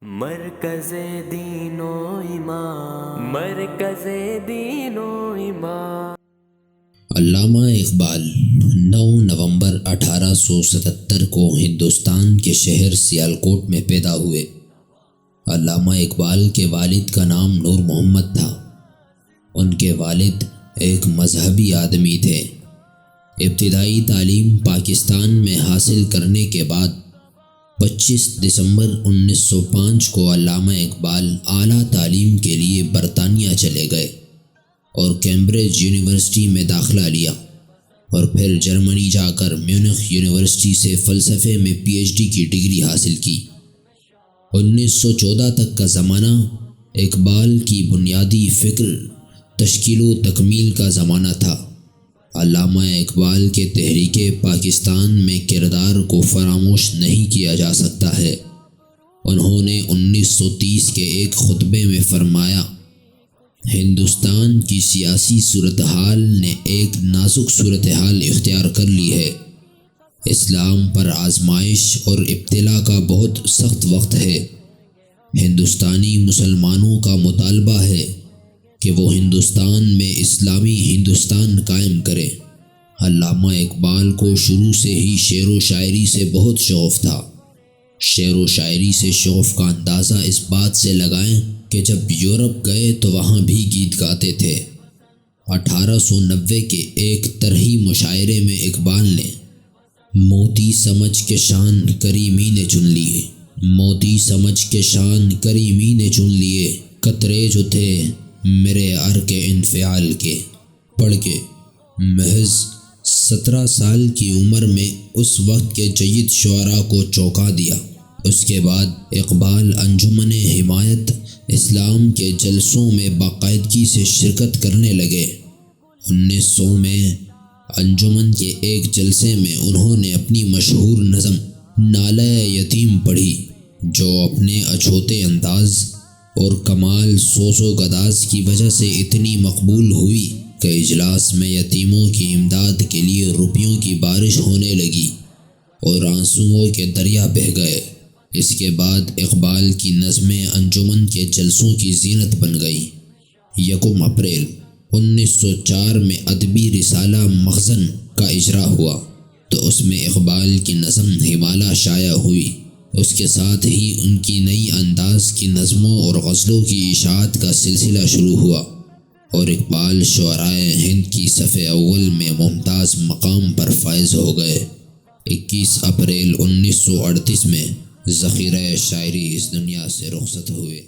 مرکز دین و ایمان، مرکز دین و ایمان۔ علامہ اقبال 9 نومبر 1877 کو ہندوستان کے شہر سیالکوٹ میں پیدا ہوئے۔ علامہ اقبال کے والد کا نام نور محمد تھا۔ ان کے والد ایک مذہبی آدمی تھے۔ ابتدائی تعلیم پاکستان میں حاصل کرنے کے بعد 25 دسمبر 1905 کو علامہ اقبال اعلیٰ تعلیم کے لیے برطانیہ چلے گئے اور کیمبرج یونیورسٹی میں داخلہ لیا، اور پھر جرمنی جا کر میونخ یونیورسٹی سے فلسفے میں PhD کی ڈگری حاصل کی۔ 1914 تک کا زمانہ اقبال کی بنیادی فکر تشکیل و تکمیل کا زمانہ تھا۔ علامہ اقبال کے تحریک پاکستان میں کردار کو فراموش نہیں کیا جا سکتا ہے۔ انہوں نے 1930 کے ایک خطبے میں فرمایا، ہندوستان کی سیاسی صورتحال نے ایک نازک صورتحال اختیار کر لی ہے۔ اسلام پر آزمائش اور ابتلا کا بہت سخت وقت ہے۔ ہندوستانی مسلمانوں کا مطالبہ ہے کہ وہ ہندوستان میں اسلامی ہندوستان قائم کرے۔ علامہ اقبال کو شروع سے ہی شعر و شاعری سے بہت شغف تھا۔ شعر و شاعری سے شغف کا اندازہ اس بات سے لگائیں کہ جب یورپ گئے تو وہاں بھی گیت گاتے تھے۔ 1890 کے ایک طرحی مشاعرے میں اقبال نے موتی سمجھ کے شان کریمی نے چن لیے، موتی سمجھ کے شان کریمی نے چن لیے، قطرے جو تھے میرے عرق انفعال کے، پڑھ کے محض 17 سال کی عمر میں اس وقت کے جید شعراء کو چونکا دیا۔ اس کے بعد اقبال انجمن حمایت اسلام کے جلسوں میں باقاعدگی سے شرکت کرنے لگے۔ 1900 میں انجمن کے ایک جلسے میں انہوں نے اپنی مشہور نظم نالہ یتیم پڑھی، جو اپنے اچھوتے انداز اور کمال سوز و گداز کی وجہ سے اتنی مقبول ہوئی کہ اجلاس میں یتیموں کی امداد کے لیے روپیوں کی بارش ہونے لگی اور آنسوؤں کے دریا بہہ گئے۔ اس کے بعد اقبال کی نظمیں انجمن کے جلسوں کی زینت بن گئی۔ 1 اپریل 1904 میں ادبی رسالہ مخزن کا اجرا ہوا تو اس میں اقبال کی نظم ہمالہ شائع ہوئی۔ اس کے ساتھ ہی ان کی نئی انداز کی نظموں اور غزلوں کی اشاعت کا سلسلہ شروع ہوا، اور اقبال شعرائے ہند کی صف اول میں ممتاز مقام پر فائز ہو گئے۔ 21 اپریل 1938 میں ذخیرہ شاعری اس دنیا سے رخصت ہوئے۔